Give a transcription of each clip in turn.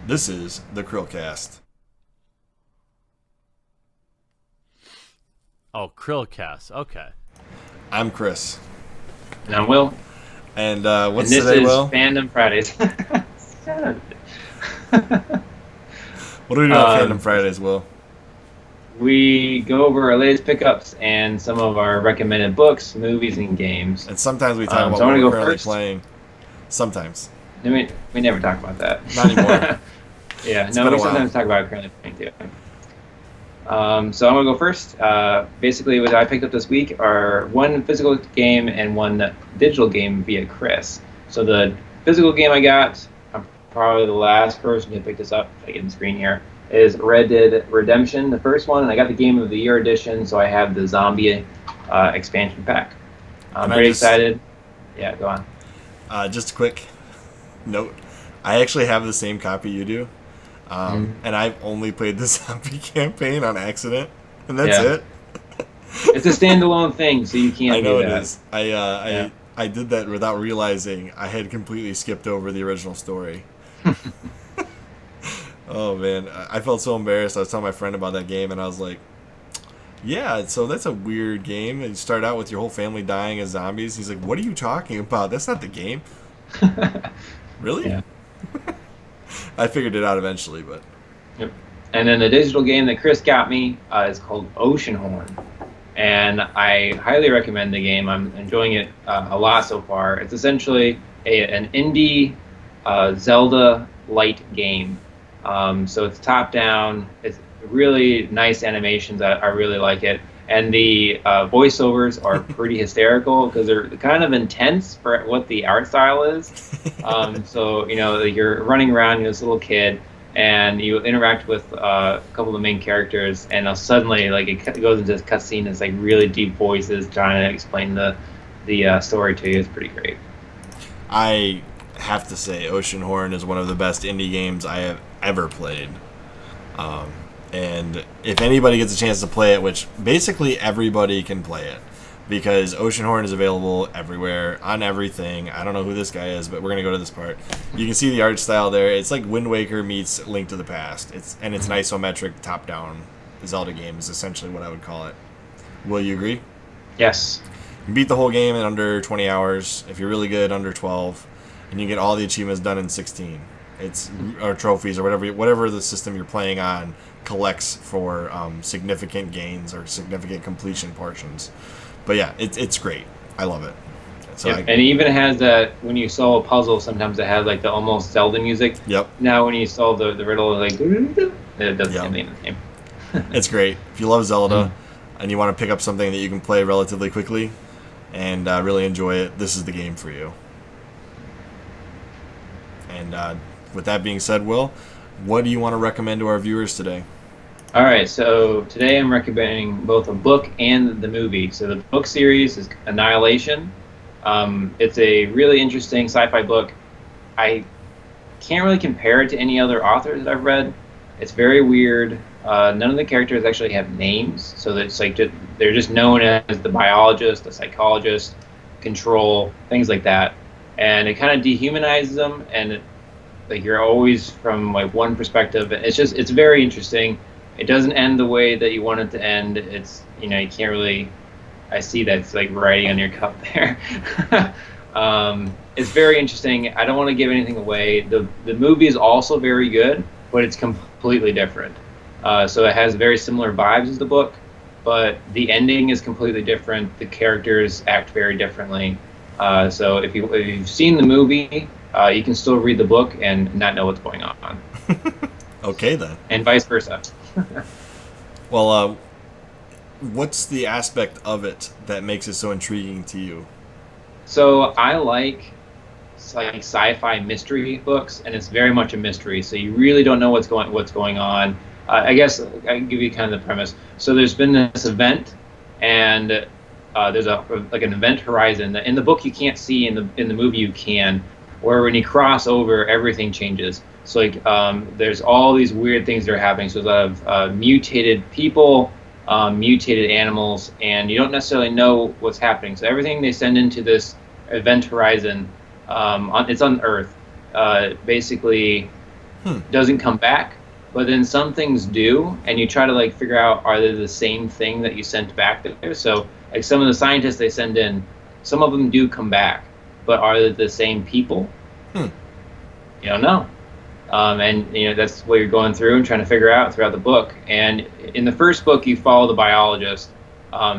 This is the CHRILLCAST. Oh, CHRILLCAST. Okay. I'm Chris. And I'm Will. And And what's this today, is Will? Fandom Fridays. What do we do on Fandom um, Fridays, Will? we go over our latest pickups and some of our recommended books, movies, and games. And sometimes we talk about So I'm what going we're to go currently first. playing. Sometimes. We never talk about that. Not anymore. Yeah, It's no, been a we while. sometimes talk about currently playing too. So I'm going to go first. Basically, what I picked up this week are one physical game and one digital game via Chris. So the physical game I got, I'm probably the last person who picked this up, if I get the screen here, is Red Dead Redemption, the first one. And I got the Game of the Year edition, so I have the zombie expansion pack. I'm pretty excited. Yeah, go on. Just a quick note. I actually have the same copy you do. And I've only played the zombie campaign on accident. And that's it. It's a standalone thing, so you can't I know do it that. is. I did that without realizing I had completely skipped over the original story. Oh man, I felt so embarrassed. I was telling my friend about that game, and I was like, "Yeah, so that's a weird game. And you start out with your whole family dying as zombies." He's like, "What are you talking about? That's not the game." Really? Yeah. I figured it out eventually, but Yep. And then the digital game that Chris got me is called Oceanhorn. And I highly recommend the game. I'm enjoying it a lot so far. It's essentially an indie Zelda light game. So it's top down. It's really nice animations. I really like it. And the voiceovers are pretty hysterical because they're kind of intense for what the art style is. So, you're running around, you're this little kid, and you interact with a couple of the main characters, and suddenly, it goes into this cutscene that's like really deep voices trying to explain the story to you. It's pretty great. I have to say Oceanhorn is one of the best indie games I have ever played. And if anybody gets a chance to play it, which basically everybody can play it, because Oceanhorn is available everywhere, on everything. I don't know who this guy is, but we're going to go to this part. You can see the art style there. It's like Wind Waker meets Link to the Past. It's an isometric, top-down Zelda game is essentially what I would call it. Will you agree? Yes. You beat the whole game in under 20 hours. If you're really good, under 12. And you get all the achievements done in 16. Or trophies or whatever the system you're playing on collects for significant gains or significant completion portions. But yeah, it's great. I love it. So Yep. And it even has that when you solve a puzzle, sometimes it has like the almost Zelda music. Yep. Now when you solve the riddle, it does the Yep. same thing in the game. It's great. If you love Zelda and you want to pick up something that you can play relatively quickly and really enjoy it, this is the game for you. And with that being said, Will, what do you want to recommend to our viewers today? All right, so today I'm recommending both a book and the movie. So the book series is Annihilation. It's a really interesting sci-fi book. I can't really compare it to any other authors that I've read. It's very weird. None of the characters actually have names, so that it's like they're just known as the biologist, the psychologist, control, things like that. And it kind of dehumanizes them, and you're always from like one perspective. It's very interesting. It doesn't end the way that you want it to end. It's you can't really. I see that's like writing on your cup there. It's very interesting. I don't want to give anything away. The movie is also very good, but it's completely different. So it has very similar vibes as the book, but the ending is completely different. The characters act very differently. So if you've seen the movie, you can still read the book and not know what's going on. Okay, then. And vice versa. Well, what's the aspect of it that makes it so intriguing to you? So I like sci-fi mystery books, and it's very much a mystery. So you really don't know what's going on. I guess I can give you kind of the premise. So there's been this event, and there's an event horizon. In the book you can't see, in the movie you can. Where when you cross over, everything changes. So there's all these weird things that are happening. So there's a lot of mutated people, mutated animals, and you don't necessarily know what's happening. So everything they send into this event horizon, it's on Earth. Basically, doesn't come back, but then some things do, and you try to like figure out, are they the same thing that you sent back there? So like some of the scientists they send in, some of them do come back, but are they the same people? You don't know. And that's what you're going through and trying to figure out throughout the book. And in the first book, you follow the biologist.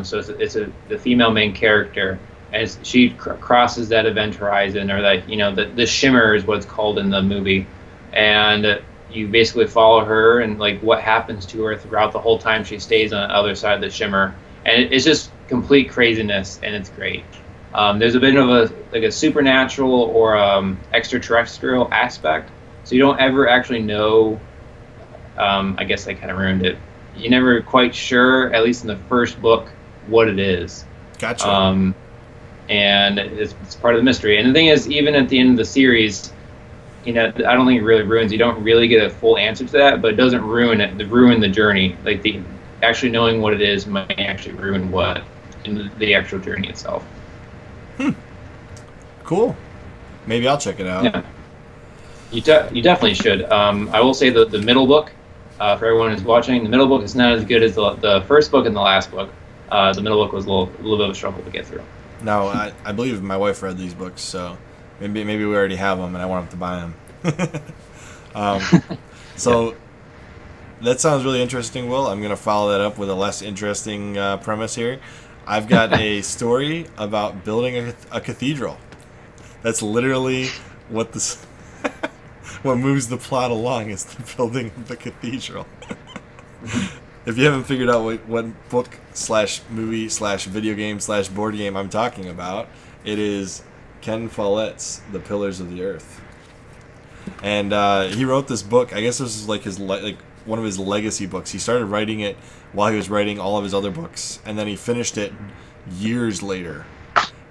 So it's the female main character, and she crosses that event horizon, or like the shimmer is what it's called in the movie, and you basically follow her and like what happens to her throughout the whole time she stays on the other side of the shimmer, and it's just complete craziness, and it's great. There's a bit of a supernatural or extraterrestrial aspect, so you don't ever actually know. I guess I kind of ruined it. You're never quite sure, at least in the first book, what it is. Gotcha. And it's part of the mystery. And the thing is, even at the end of the series, I don't think it really ruins. You don't really get a full answer to that, but it doesn't ruin it. Ruin the journey. Like actually knowing what it is might actually ruin what in the actual journey itself. Cool. Maybe I'll check it out. Yeah. You definitely should. I will say the middle book, for everyone who's watching, the middle book is not as good as the first book and the last book. The middle book was a little bit of a struggle to get through. No, I believe my wife read these books, so maybe we already have them, and I want them to buy them. So that sounds really interesting, Will. I'm going to follow that up with a less interesting premise here. I've got a story about building a cathedral. That's literally what what moves the plot along is the building of the cathedral. If you haven't figured out what book / movie / video game / board game I'm talking about, it is Ken Follett's The Pillars of the Earth. And he wrote this book. I guess this is like his one of his legacy books. He started writing it while he was writing all of his other books, and then he finished it years later.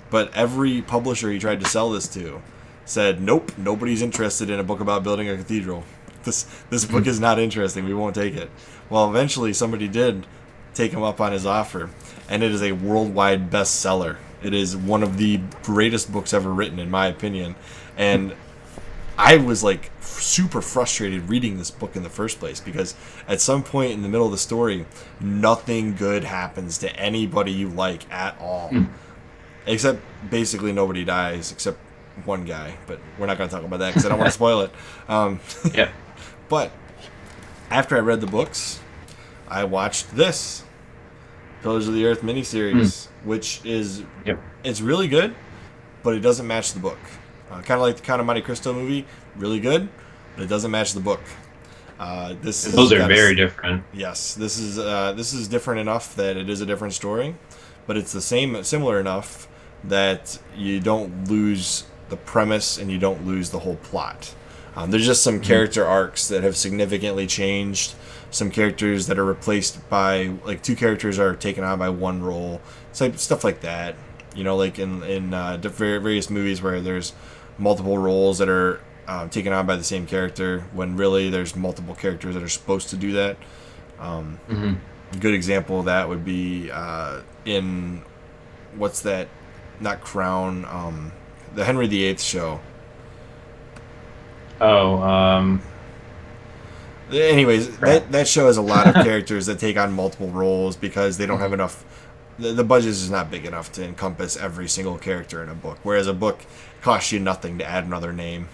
But every publisher he tried to sell this to said, nope, nobody's interested in a book about building a cathedral. This book is not interesting. We won't take it. Well, eventually somebody did take him up on his offer, and it is a worldwide bestseller. It is one of the greatest books ever written, in my opinion. And I was like super frustrated reading this book in the first place, because at some point in the middle of the story, nothing good happens to anybody you like at all. Except basically nobody dies except one guy, but we're not going to talk about that because I don't want to spoil it. Yeah. But after I read the books, I watched this Pillars of the Earth miniseries, which is it's really good, but it doesn't match the book. Kind of like the Count of Monte Cristo movie, really good, but it doesn't match the book. Those are very different. Yes, this is different enough that it is a different story, but it's similar enough that you don't lose the premise and you don't lose the whole plot. There's just some character arcs that have significantly changed. Some characters that are replaced by, like, 2 characters are taken on by 1 role. It's like stuff like that. Like in various movies where there's multiple roles that are taken on by the same character, when really there's multiple characters that are supposed to do that. A good example of that would be in, what's that? Not Crown, the Henry VIII show. Anyways, that show has a lot of characters that take on multiple roles because they don't have enough. The budget is not big enough to encompass every single character in a book, whereas a book costs you nothing to add another name.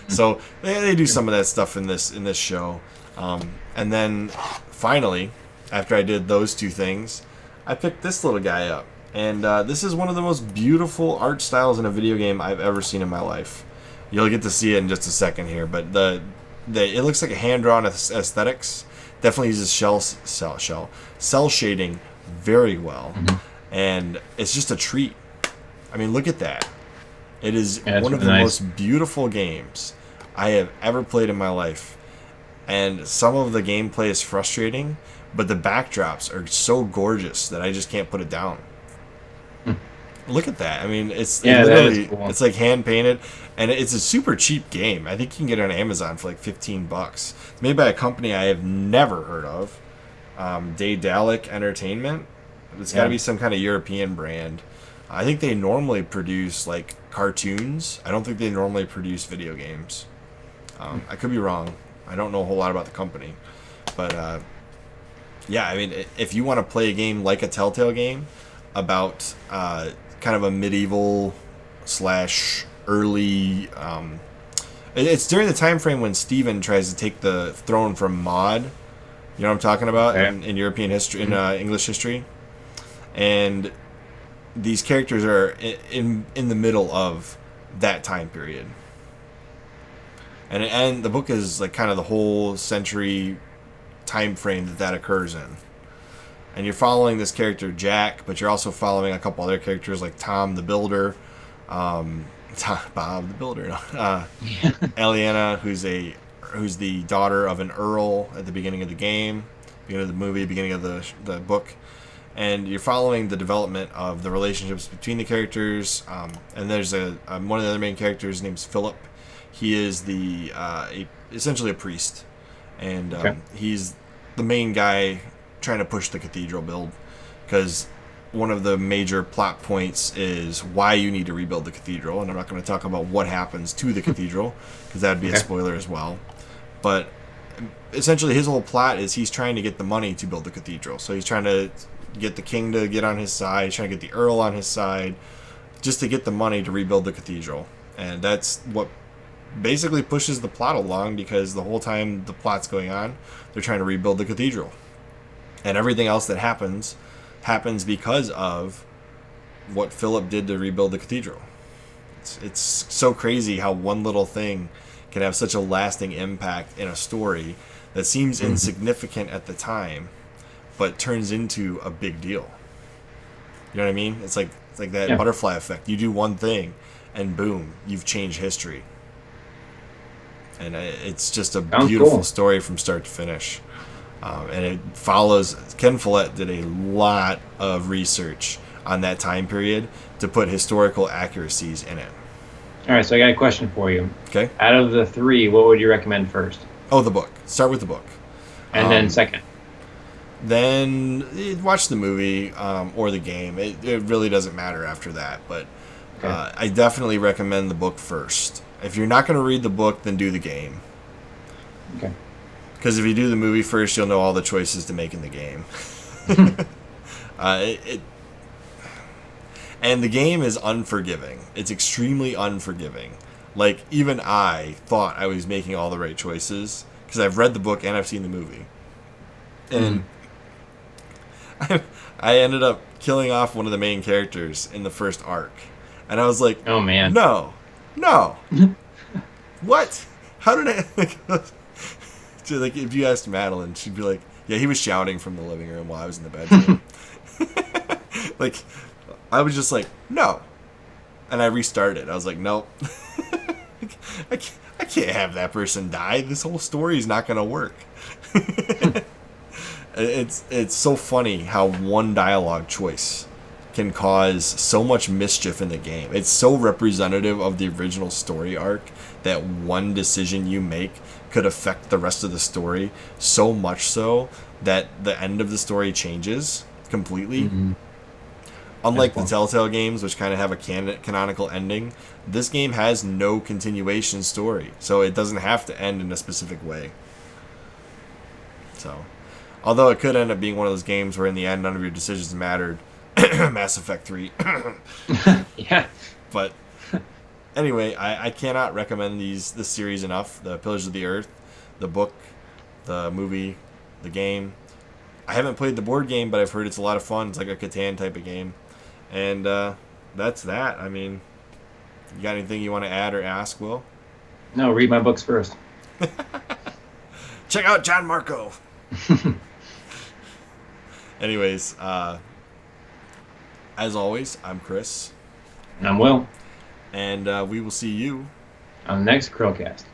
So they do some of that stuff in this show. And then finally, after I did those 2 things, I picked this little guy up. And this is one of the most beautiful art styles in a video game I've ever seen in my life. You'll get to see it in just a second here, but it looks like a hand-drawn aesthetics. Definitely uses cell shading very well, and it's just a treat. I mean, look at that. It is one of the most beautiful games I have ever played in my life, and some of the gameplay is frustrating, but the backdrops are so gorgeous that I just can't put it down. Look at that. I mean, it's literally cool. It's like hand painted, and it's a super cheap game. I think you can get it on Amazon for like $15. It's made by a company I have never heard of, Daedalic Entertainment. It's got to be some kind of European brand. I think they normally produce like cartoons. I don't think they normally produce video games. I could be wrong. I don't know a whole lot about the company, but yeah, I mean, if you want to play a game like a Telltale game about kind of a medieval / early, it's during the time frame when Stephen tries to take the throne from Maud. You know what I'm talking about in European history, in English history, and these characters are in the middle of that time period. And the book is like kind of the whole century time frame that occurs in. And you're following this character Jack, but you're also following a couple other characters like Tom the Builder, Bob the Builder, Eliana, who's the daughter of an earl at the beginning of the game, beginning of the movie, beginning of the book. And you're following the development of the relationships between the characters. And there's one of the other main characters named Philip. He is essentially a priest, and he's the main guy trying to push the cathedral build, because one of the major plot points is why you need to rebuild the cathedral. And I'm not going to talk about what happens to the cathedral, because that would be a spoiler as well. But essentially his whole plot is he's trying to get the money to build the cathedral. So he's trying to get the king to get on his side, he's trying to get the earl on his side, just to get the money to rebuild the cathedral. And that's what basically pushes the plot along, because the whole time the plot's going on, they're trying to rebuild the cathedral. And everything else that happens because of what Philip did to rebuild the cathedral. It's so crazy how one little thing can have such a lasting impact in a story that seems insignificant at the time, but turns into a big deal. You know what I mean? It's like that butterfly effect. You do one thing, and boom, you've changed history. And it's just a beautiful story from start to finish. And it follows... Ken Follett did a lot of research on that time period to put historical accuracies in it. All right, so I got a question for you. Okay. Out of the three, what would you recommend first? Oh, the book. Start with the book. And then second? Then watch the movie or the game. It really doesn't matter after that. But I definitely recommend the book first. If you're not going to read the book, then do the game. Okay. Because if you do the movie first, you'll know all the choices to make in the game. And the game is unforgiving. It's extremely unforgiving. Like, even I thought I was making all the right choices, because I've read the book and I've seen the movie. And I ended up killing off one of the main characters in the first arc. And I was like, oh, man. No. What? How did I... Like, if you asked Madeline, she'd be like, yeah, he was shouting from the living room while I was in the bedroom. Like, I was just like, no. And I restarted. I was like, nope. I can't have that person die. This whole story is not going to work. It's so funny how one dialogue choice can cause so much mischief in the game. It's so representative of the original story arc that one decision you make could affect the rest of the story, so much so that the end of the story changes completely. Unlike the Telltale games, which kind of have a canonical ending, this game has no continuation story, so it doesn't have to end in a specific way. So, although it could end up being one of those games where in the end none of your decisions mattered. Mass Effect 3. Yeah. But anyway, I cannot recommend this series enough. The Pillars of the Earth, the book, the movie, the game. I haven't played the board game, but I've heard it's a lot of fun. It's like a Catan type of game. And that's that. I mean, you got anything you want to add or ask, Will? No, read my books first. Check out John Marco. Anyways, as always, I'm Chris. And I'm Will. And we will see you on the next CHRILLCAST.